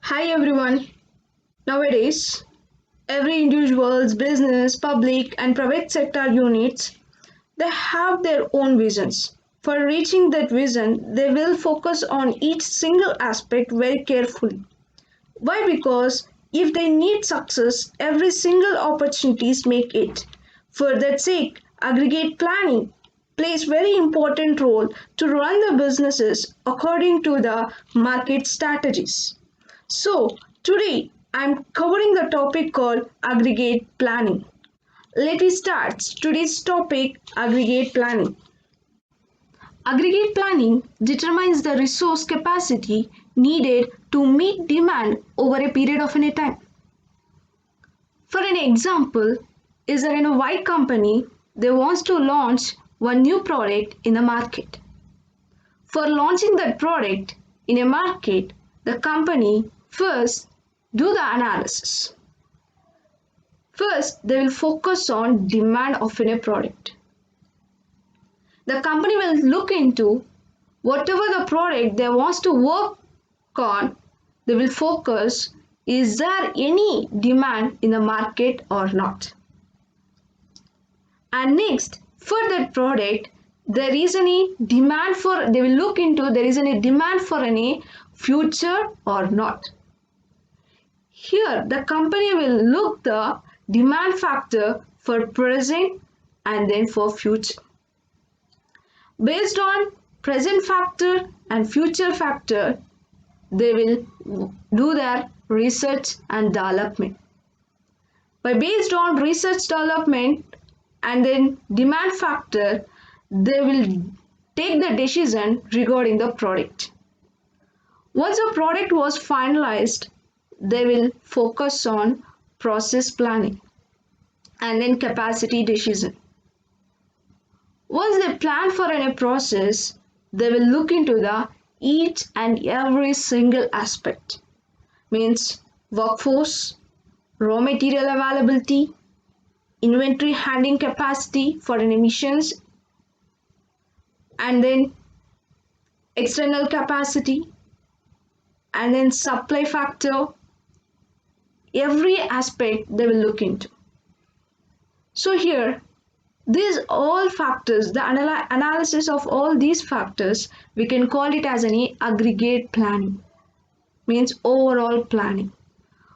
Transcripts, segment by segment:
Hi everyone. Nowadays, every individual's business, public and private sector units, they have their own visions. For reaching that vision, they will focus on each single aspect very carefully. Why? Because if they need success, every single opportunities make it. For that sake, aggregate planning plays very important role to run the businesses according to the market strategies. So, today I'm covering the topic called aggregate planning. Let me start today's topic aggregate planning. Aggregate planning determines the resource capacity needed to meet demand over a period of any time. For an example, is there in a white company they wants to launch one new product in the market. For launching that product in a market, the company first do the analysis. First, they will focus on demand of a product. The company will look into whatever the product they wants to work on, they will focus is there any demand in the market or not. And next, for that product, there is any demand for, they will look into there is any demand for any future or not. Here, the company will look the demand factor for present and then for future. Based on present factor and future factor, they will do their research and development. Based on research development and then demand factor, they will take the decision regarding the product. Once the product was finalized, they will focus on process planning and then capacity decision. Once they plan for any process, they will look into the each and every single aspect. Means workforce, raw material availability, inventory handling capacity for an emissions, and then external capacity, and then supply factor. Every aspect they will look into. So here, these all factors, the analysis of all these factors, we can call it as an aggregate planning, means overall planning.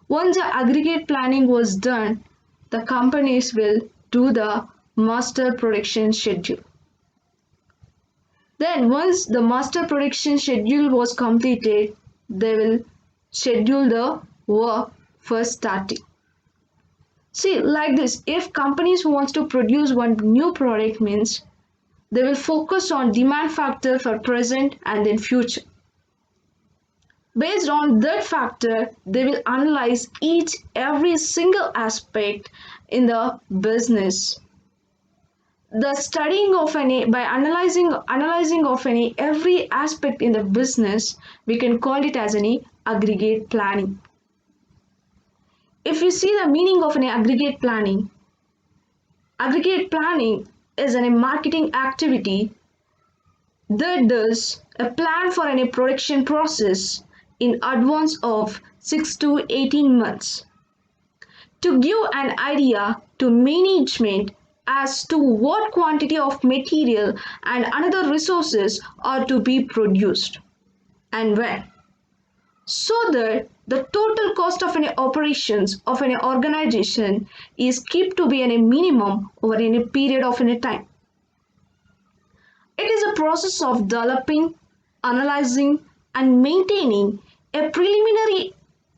Once the aggregate planning was done, the companies will do the master production schedule. Then once the master production schedule was completed, they will schedule the work for starting. See, like this, if companies wants to produce one new product means they will focus on demand factor for present and then future. Based on that factor, they will analyze each every single aspect in the business. The studying of any by analyzing of any every aspect in the business, we can call it as any aggregate planning. If you see the meaning of an aggregate planning is a marketing activity that does a plan for any production process in advance of 6 to 18 months to give an idea to management as to what quantity of material and another resources are to be produced and when, so that the total cost of any operations of any organization is kept to be a minimum over any period of any time. It is a process of developing, analyzing, and maintaining a preliminary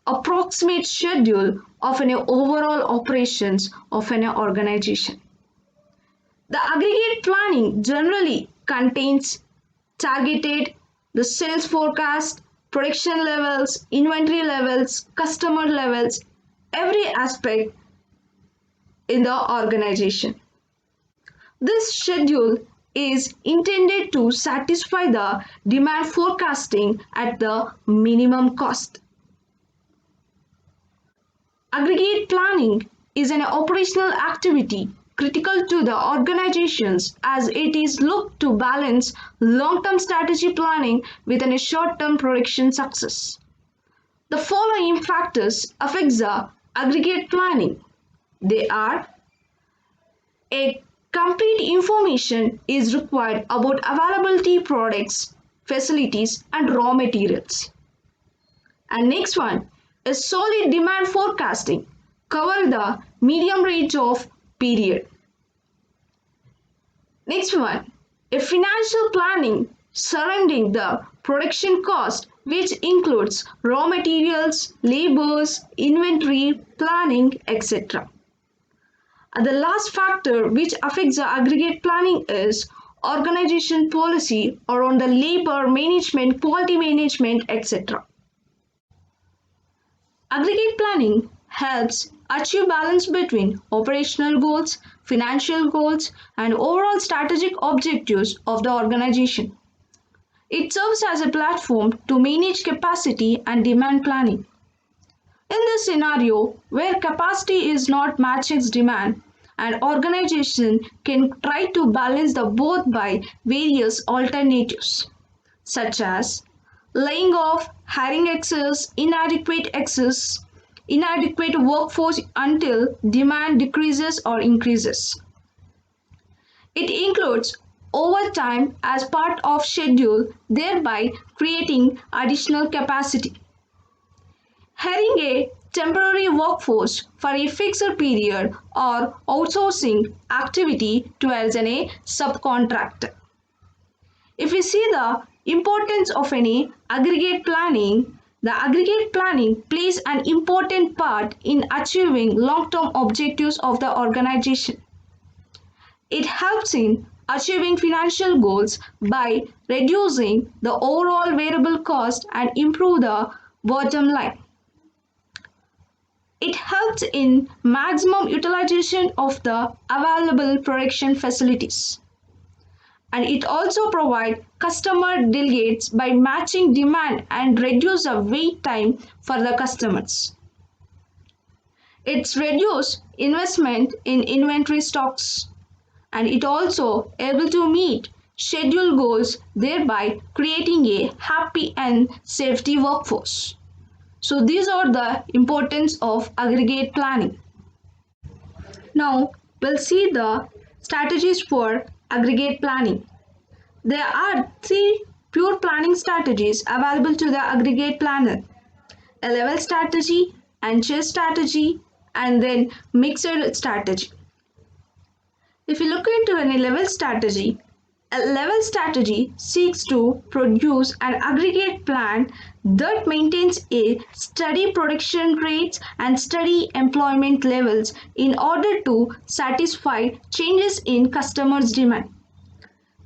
approximate schedule of an overall operations of an organization. The aggregate planning generally contains targeted the sales forecast, production levels, inventory levels, customer levels, every aspect in the organization. This schedule is intended to satisfy the demand forecasting at the minimum cost. Aggregate planning is an operational activity critical to the organizations as it is looked to balance long-term strategy planning with a short-term production success. The following factors affect the aggregate planning. They are: a complete information is required about availability products, facilities and raw materials. And next one is solid demand forecasting. Cover the medium range of period. Next one, a financial planning surrounding the production cost, which includes raw materials, labors, inventory, planning, etc. And the last factor which affects the aggregate planning is organization policy around the labor management, quality management, etc. Aggregate planning helps achieve balance between operational goals, financial goals, and overall strategic objectives of the organization. It serves as a platform to manage capacity and demand planning. In this scenario, where capacity is not matching demand, an organization can try to balance the both by various alternatives, such as laying off, hiring excess, inadequate workforce until demand decreases or increases. It includes overtime as part of schedule, thereby creating additional capacity. Hiring a temporary workforce for a fixed period or outsourcing activity towards a subcontractor. If we see the importance of any aggregate planning, the aggregate planning plays an important part in achieving long-term objectives of the organization. It helps in achieving financial goals by reducing the overall variable cost and improve the bottom line. It helps in maximum utilization of the available production facilities. And it also provides customer delegates by matching demand and reduce the wait time for the customers. It's reduce investment in inventory stocks, and it also able to meet schedule goals, thereby creating a happy and safety workforce. So these are the importance of aggregate planning. Now we'll see the strategies for aggregate planning. There are three pure planning strategies available to the aggregate planner: a level strategy, and chess strategy, and then mixed strategy. If you look into a level strategy seeks to produce an aggregate plan that maintains a steady production rates and steady employment levels in order to satisfy changes in customers' demand.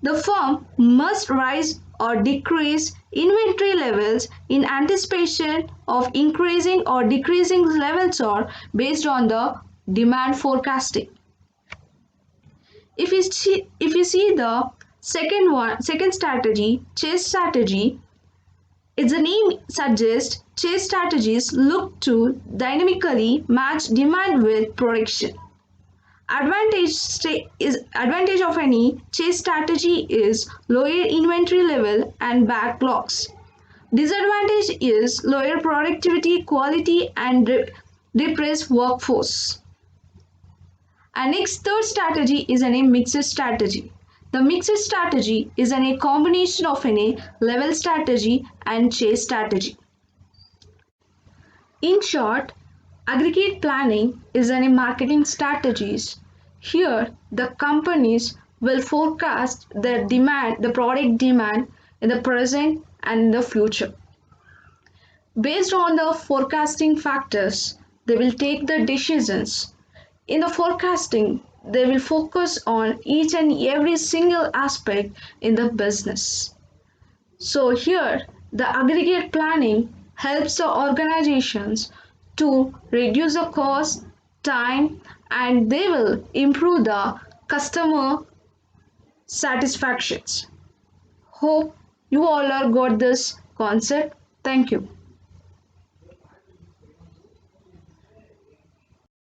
The firm must raise or decrease inventory levels in anticipation of increasing or decreasing levels or based on the demand forecasting. If you see the second strategy, chase strategy, its name suggests chase strategies look to dynamically match demand with production. Advantage of any chase strategy is lower inventory level and backlogs. Disadvantage is lower productivity, quality, and depressed workforce. And next, third strategy is a mixed strategy. The mixed strategy is a combination of a level strategy and chase strategy. In short, aggregate planning is a marketing strategies. Here, the companies will forecast the product demand in the present and in the future. Based on the forecasting factors, they will take the decisions. In the forecasting, they will focus on each and every single aspect in the business. So here, the aggregate planning helps the organizations to reduce the cost, time, and they will improve the customer satisfactions. Hope you all are got this concept. Thank you.